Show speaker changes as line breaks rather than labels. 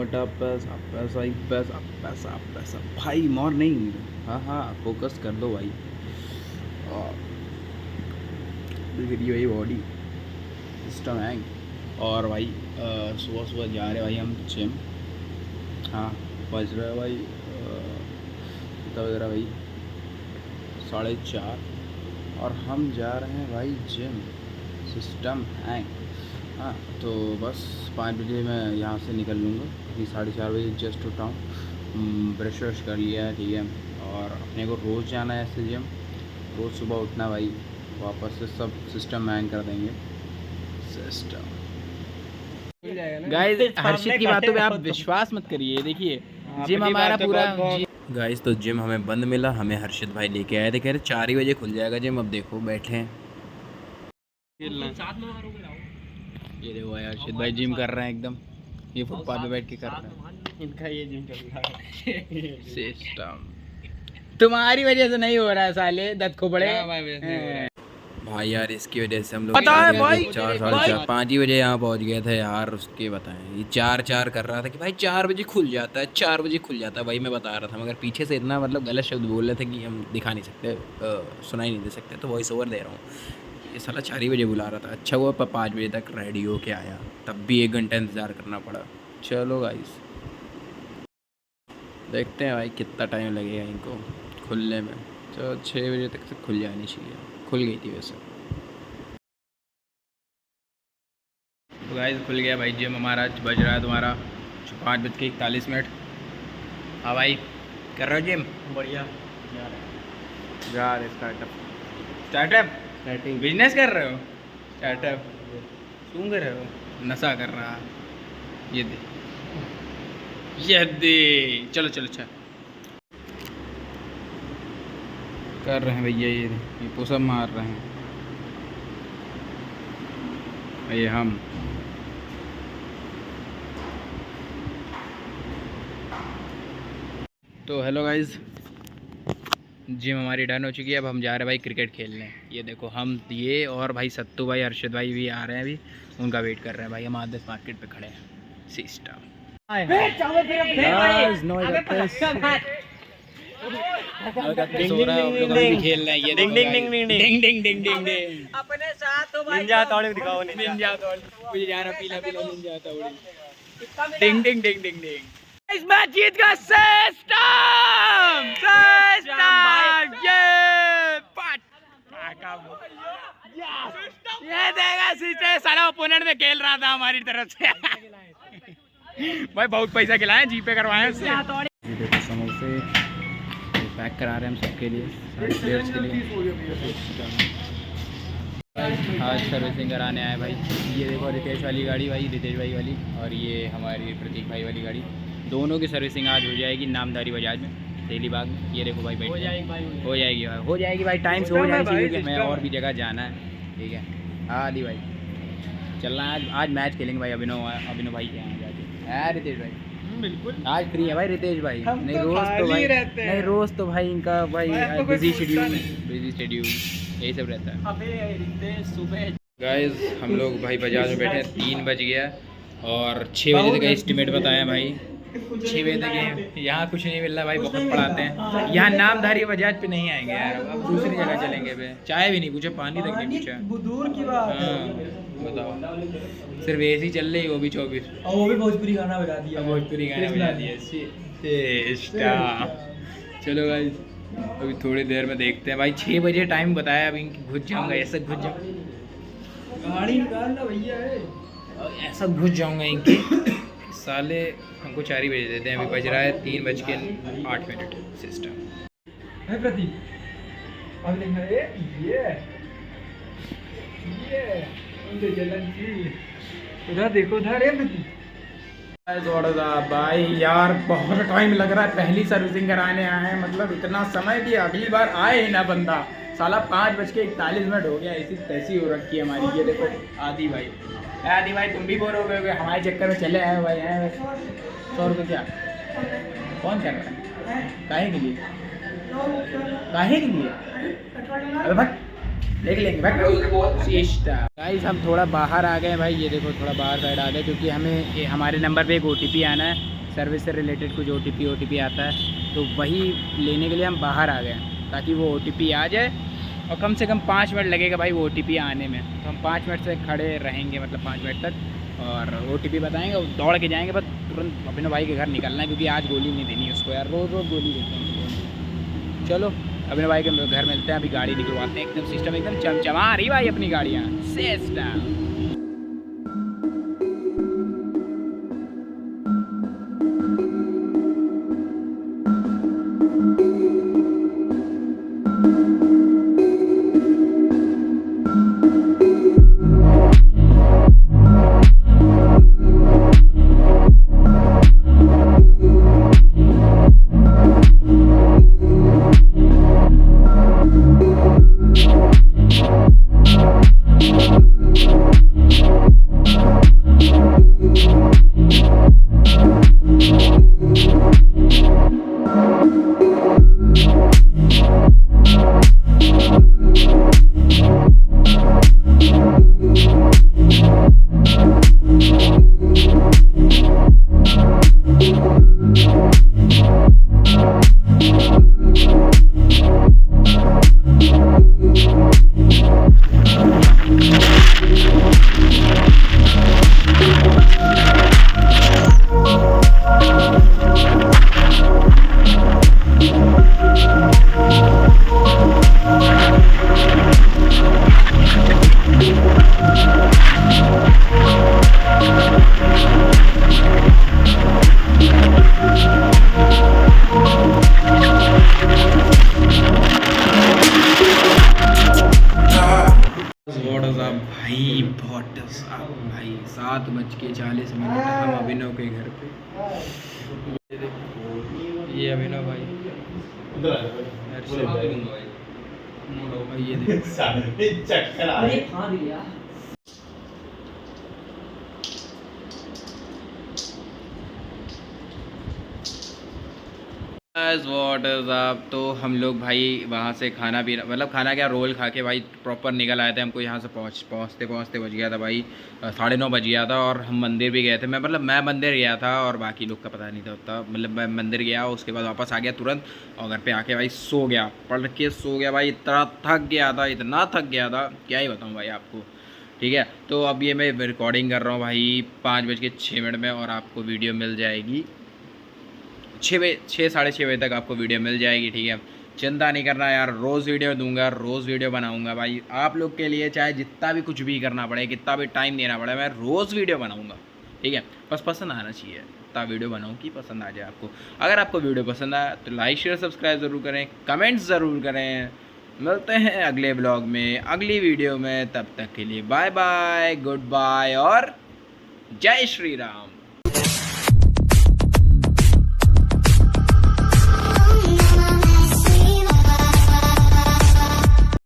मोटा पैसा पैसा ही पैसा पैसा पैसा भाई मॉर्निंग। हाँ हाँ फोकस कर दो भाई। और दिख वही बॉडी सिस्टम है। और भाई सुबह सुबह जा रहे भाई हम जिम। हाँ बज रहा है भाई कितना बज रहा है भाई 4:30 और हम जा रहे हैं भाई जिम। सिस्टम है। हाँ तो बस 5 बजे मैं यहाँ से निकल लूँगा क्योंकि 4:30 बजे जस्ट उठा हूँ। ब्रश व्रश कर लिया है ठीक है। और अपने को रोज़ जाना है ऐसे जिम। रोज़ सुबह उठना भाई वापस से सब सिस्टम हैंग कर देंगे। सिस्टम गाइस हर्षित की बातों पे आप विश्वास मत करिए। देखिए जिम हमारा पूरा गाइस तो जिम हमें बंद मिला। हमें हर्षित भाई लेके आए थे, कह रहे 4 ही बजे खुल जाएगा जिम। अब देखो बैठे हैं। ये देखो भाई हर्षित भाई जिम कर रहे हैं एकदम। ये फुटपाथ पे बैठ के कर रहे हैं।
इनका ये जिम चल रहा है।
सिस्टम तुम्हारी वजह से नहीं हो रहा है साले दत्त को बड़े भाई यार। इसकी वजह से हम लोग 4 4:30 5 ही बजे यहाँ पहुँच गए थे यार। उसके बताएं ये 4 कर रहा था कि भाई 4 बजे खुल जाता है 4 बजे खुल जाता है। भाई मैं बता रहा था मगर पीछे से इतना मतलब गलत शब्द बोल रहे थे कि हम दिखा नहीं सकते सुनाई नहीं दे सकते। तो वॉइस ओवर दे रहा हूँ। ये साला 4 ही बजे बुला रहा था। अच्छा हुआ 5 बजे तक रेडी होके आया। तब भी 1 घंटा इंतज़ार करना पड़ा। चलो गाइस देखते हैं भाई कितना टाइम लगेगा इनको खुलने में। तो 6 बजे तक से खुल जानी चाहिए। खुल गई थी वैसे। तो गाइस खुल गया भाई जिम हमारा। बज रहा है तुम्हारा 5:41। हाँ भाई कर रहे हो जिम?
बढ़िया
यार स्टार्टअप बिजनेस कर रहे हो? स्टार्टअप क्यों कर रहे हो? नशा कर रहा। ये दे चलो चलो। अच्छा कर रहे हैं भैया। ये पुशअप मार रहे हैं। ये हम तो हेलो गाइज जिम हमारी डन हो चुकी है। अब हम जा रहे हैं भाई क्रिकेट खेलने। ये देखो हम ये और भाई सत्तू भाई हर्षित भाई भी आ रहे हैं अभी। उनका वेट कर रहे हैं भाई। हम आदर्श मार्केट पे खड़े हैं। सिस्टम खेल रहे हैं। डिंग डिंग डिंग डिंग डिंग डिंग डिंग डिंग डिंग अपने साथ निंजा तोड़ दिखाओ। निंजा तोड़ मुझे जा रहा पीला पीला निंजा तोड़। डिंग डिंग डिंग डिंग डिंग। इस मैच जीत का सिस्टम ये देगा सिस्टम। सारा ओपोनेंट में खेल रहा था हमारी तरफ से। भाई बहुत पैसा खिलाए जीपे करवाए उससे। ये देखो समोसे पैक करा रहे हैं हम सबके लिए सारे प्लेयर्स के लिए। आज सर्विसिंग कराने आए भाई। ये देखो रितेश वाली गाड़ी भाई रितेश भाई वाली और ये हमारी प्रतीक भाई वाली गाड़ी। दोनों की सर्विसिंग आज हो जाएगी नामधारी बजाज में तेली बाग में। ये देखो भाई हो जाएगी भाई टाइम से हो जाएगी क्योंकि हमें और भी जगह जाना है ठीक है। हाँ दी भाई चलना है। आज मैच खेलेंगे भाई अभिनव भाई के यहाँ जाके। रितेश भाई बिल्कुल आज फ्री है भाई रितेश भाई। नहीं रोज तो भाई इनका भाई बिजी शेड्यूल यही सब रहता है। सुबह गाइस हम लोग भाई बाजार में बैठे हैं। 3 बज गया और 6 बजे तक एस्टिमेट बताया भाई। 6 बजे तक यहाँ कुछ नहीं मिल रहा भाई। बहुत पढ़ाते हैं यहाँ। नामधारी बजाज पे नहीं आएंगे यार। अब दूसरी जगह चलेंगे पे। चाय भी नहीं पूछे पानी तक नहीं पूछा। दूर की बात बताओ। सिर्फ एसी चल रही वो भी 24 और वो भी भोजपुरी गाना बजा दिया। चलो भाई अभी थोड़ी देर में देखते हैं भाई। 6 बजे टाइम बताया। अभी घुस जाऊँगा ऐसा घुस जाऊँगा। गाड़ी निकालना भैया ऐसा घुस जाऊँगा इनके साले। हमको 4 ही बजे देते हैं। अभी बज रहा है 3:08। सिस्टम है प्रतीक उधर देखो उधर भाई यार बहुत टाइम लग रहा है। पहली सर्विसिंग कराने आए हैं मतलब इतना समय भी अगली बार आए ही ना बंदा। साला 5:41 हो गया। ऐसी तैसी हो रखी है हमारी। ये देखो आदि भाई तुम भी बोर हो गए हमारे चक्कर में चले आए भाई। 100 रुपये क्या कौन कर रहा है? काहे के लिए अरे भाई देख लेंगे गाइस। हम थोड़ा बाहर आ गए भाई। ये देखो थोड़ा बाहर साइड आ गए क्योंकि हमें हमारे नंबर पे एक OTP आना है। सर्विस से रिलेटेड कुछ OTP आता है, तो वही लेने के लिए हम बाहर आ गए ताकि वो OTP आ जाए, और कम से कम 5 मिनट लगेगा भाई वो OTP आने में। तो हम 5 मिनट से खड़े रहेंगे, मतलब 5 मिनट तक, और OTP बताएंगे, दौड़ के जाएंगे, बस तुरंत अभिनव भाई के घर निकलना है, क्योंकि आज गोली नहीं देनी उसको यार, रोज़ गोली देते हैं। चलो अभिनव भाई के घर मिलते हैं, अभी गाड़ी निकलवाते हैं, एकदम सिस्टम एकदम चमचमा रही भाई अपनी गाड़ियाँ सिस्टम। भाई बहुत भाई 7:40 हम अभिनव के घर पे। ये अभिनव भाई, ये चक्कर आ रहे। What is up. तो हम लोग भाई वहाँ से खाना पीना, मतलब खाना क्या, रोल खा के भाई प्रॉपर निकल आए थे। हमको यहाँ से पहुँचते बज गया था भाई 9:30 बज गया था, और हम मंदिर भी गए थे। मैं मंदिर गया था, और बाकी लोग का पता नहीं था उतना। मतलब मैं मंदिर गया, उसके बाद वापस आ गया तुरंत, और घर पे आके भाई सो गया, पढ़ के सो गया भाई। इतना थक गया था, इतना थक गया था, क्या ही बताऊँ भाई आपको। ठीक है, तो अब ये मैं रिकॉर्डिंग कर रहा हूँ भाई 5:06 में, और आपको वीडियो मिल जाएगी 6 साढ़े 6 बजे तक आपको वीडियो मिल जाएगी। ठीक है, चिंता नहीं करना यार, रोज़ वीडियो दूंगा, रोज़ वीडियो बनाऊंगा भाई आप लोग के लिए, चाहे जितना भी कुछ भी करना पड़े, कितना भी टाइम देना पड़े, मैं रोज़ वीडियो बनाऊंगा। ठीक है, बस पसंद आना चाहिए, इतना वीडियो बनाऊँ कि पसंद आ जाए आपको। अगर आपको वीडियो पसंद आया तो लाइक शेयर सब्सक्राइब ज़रूर करें, कमेंट्स ज़रूर करें। मिलते हैं अगले ब्लॉग में, अगली वीडियो में। तब तक के लिए बाय बाय, गुड बाय और जय श्री राम।